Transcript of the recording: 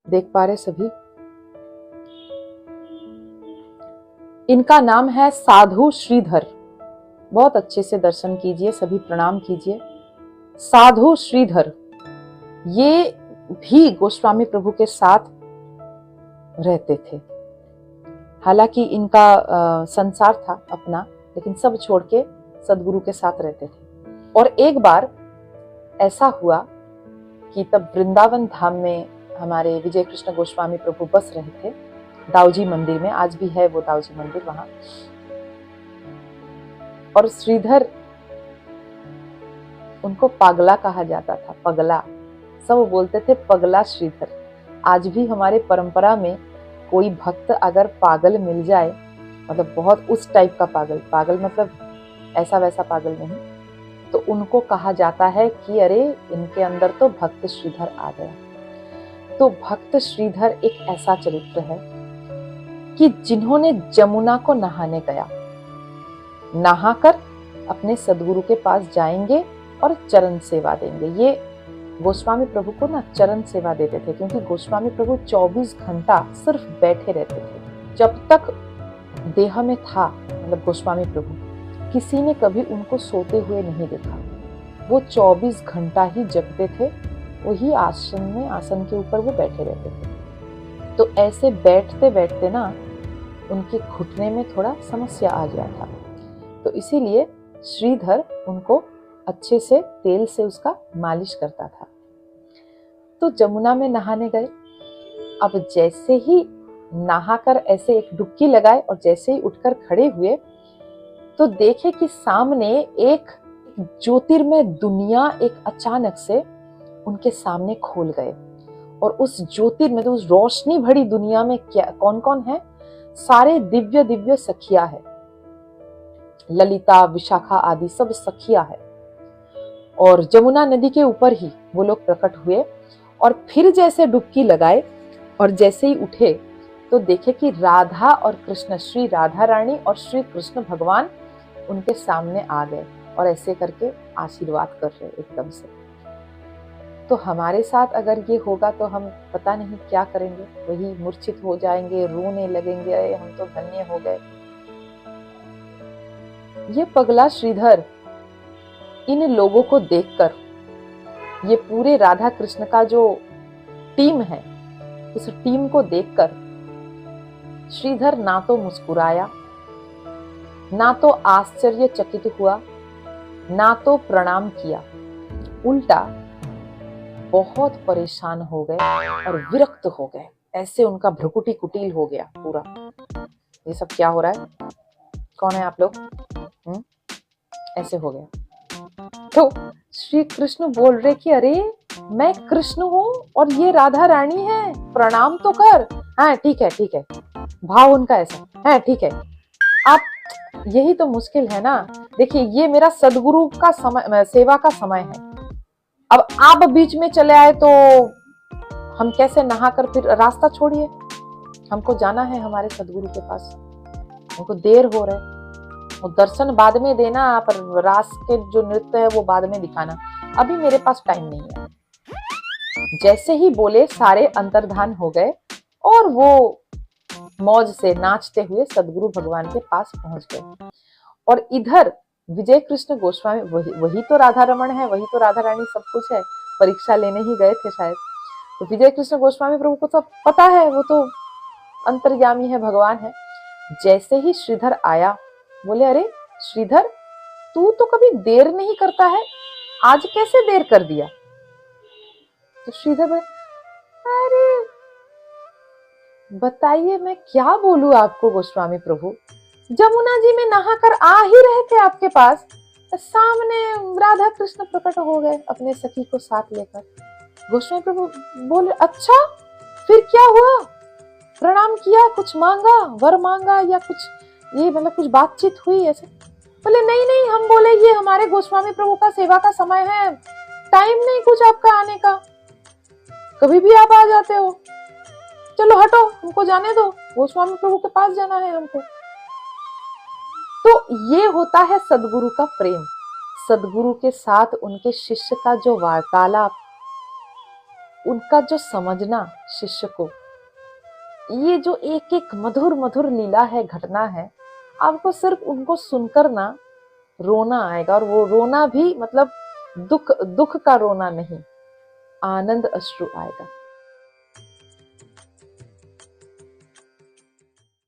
देख पा रहे सभी, इनका नाम है साधु श्रीधर। बहुत अच्छे से दर्शन कीजिए, सभी प्रणाम कीजिए। साधु श्रीधर ये भी गोस्वामी प्रभु के साथ रहते थे। हालांकि इनका संसार था अपना, लेकिन सब छोड़ के सदगुरु के साथ रहते थे। और एक बार ऐसा हुआ कि तब वृंदावन धाम में हमारे विजय कृष्ण गोस्वामी प्रभु बस रहे थे, दाऊजी मंदिर में। आज भी है वो दाऊजी मंदिर वहां। और श्रीधर, उनको पगला कहा जाता था, पगला। सब बोलते थे पगला श्रीधर। आज भी हमारे परंपरा में कोई भक्त अगर पागल मिल जाए, मतलब बहुत उस टाइप का पागल, पागल मतलब ऐसा वैसा पागल नहीं, तो उनको कहा जाता है कि अरे इनके अंदर तो भक्त श्रीधर आ गया। तो भक्त श्रीधर एक ऐसा चरित्र है कि जिन्होंने जमुना को नहाने गया, नहाकर अपने सदगुरु के पास जाएंगे और चरण सेवा देंगे। ये गोस्वामी प्रभु को ना चरण सेवा देते थे, क्योंकि गोस्वामी प्रभु 24 घंटा सिर्फ बैठे रहते थे। जब तक देह में था, मतलब गोस्वामी प्रभु, किसी ने कभी उनको सोते हुए नहीं देखा। वो 24 घंटा ही जगते थे, वही आसन में, आसन के ऊपर वो बैठे रहते थे। तो ऐसे बैठते बैठते ना उनके घुटने में थोड़ा समस्या आ गया था। तो इसीलिए श्रीधर उनको अच्छे से तेल से उसका मालिश करता था। तो जमुना में नहाने गए। अब जैसे ही नहाकर ऐसे एक डुबकी लगाए और जैसे ही उठकर खड़े हुए, तो देखे कि सामने एक ज्योतिर्मय दुनिया एक अचानक से उनके सामने खोल गए। और उस ज्योतिर्मय, तो उस रोशनी भरी दुनिया में क्या कौन कौन है? सारे दिव्य दिव्य सखिया है, ललिता, विशाखा आदि सब सखिया है। और जमुना नदी के ऊपर ही वो लोग प्रकट हुए। और फिर जैसे डुबकी लगाए और जैसे ही उठे, तो देखे कि राधा और कृष्ण, श्री राधा रानी और श्री कृष्ण भगवान उनके सामने आ गए और ऐसे करके आशीर्वाद कर रहे एकदम से। तो हमारे साथ अगर ये होगा तो हम पता नहीं क्या करेंगे, वही मूर्छित हो जाएंगे, रोने लगेंगे, अरे हम तो धन्य हो गए। ये पगला श्रीधर इन लोगों को देखकर, ये पूरे राधा कृष्ण का जो टीम है, उस टीम को देखकर श्रीधर ना तो मुस्कुराया, ना तो आश्चर्यचकित हुआ, ना तो प्रणाम किया। उल्टा बहुत परेशान हो गए और विरक्त हो गए। ऐसे उनका भ्रुकुटी कुटिल हो गया पूरा। ये सब क्या हो रहा है? कौन है आप लोग? ऐसे हो गया। तो श्री कृष्ण बोल रहे कि अरे मैं कृष्ण हूँ और ये राधा रानी है, प्रणाम तो कर। हाँ ठीक है ठीक है, भाव उनका ऐसा है, ठीक है। आप, यही तो मुश्किल है ना। देखिए ये मेरा सदगुरु का समय, सेवा का समय है। अब आप बीच में चले आए तो हम कैसे नहाकर फिर रास्ता छोड़िए, हमको जाना है हमारे सदगुरु के पास, हमको देर हो रहा है। वो दर्शन बाद में देना, पर रास के जो नृत्य है वो बाद में दिखाना, अभी मेरे पास टाइम नहीं है। जैसे ही बोले सारे अंतर्धान हो गए और वो मौज से नाचते हुए सदगुरु भगवान के पास पहुंच गए। और इधर विजय कृष्ण गोस्वामी, वही तो राधा रमण है, वही तो राधा रानी सब कुछ है, परीक्षा लेने ही गए थे शायद। तो विजय कृष्ण गोस्वामी प्रभु को तो पता है, वो तो अंतर्यामी है, भगवान है। जैसे ही श्रीधर आया, बोले अरे श्रीधर, तू तो कभी देर नहीं करता है, आज कैसे देर कर दिया? तो श्रीधर बोले अरे बताइए मैं क्या बोलूं आपको गोस्वामी प्रभु, जमुना जी में नहाकर आ ही रहे थे आपके पास, सामने राधा कृष्ण प्रकट हो गए अपने सखी को साथ लेकर। गोस्वामी प्रभु बोले अच्छा फिर क्या हुआ? प्रणाम किया, कुछ मांगा, वर मांगा या कुछ, ये मतलब कुछ बातचीत हुई ऐसे? बोले नहीं नहीं, हम बोले ये हमारे गोस्वामी प्रभु का सेवा का समय है, टाइम नहीं कुछ आपका आने का, कभी भी आप आ जाते हो, चलो हटो, हमको जाने दो, गोस्वामी प्रभु के पास जाना है हमको। तो ये होता है सदगुरु का प्रेम, सदगुरु के साथ उनके शिष्य का जो वार्तालाप, उनका जो समझना शिष्य को, ये जो एक एक मधुर मधुर लीला है, घटना है, आपको सिर्फ उनको सुनकर ना रोना आएगा। और वो रोना भी मतलब दुख दुख का रोना नहीं, आनंद अश्रु आएगा।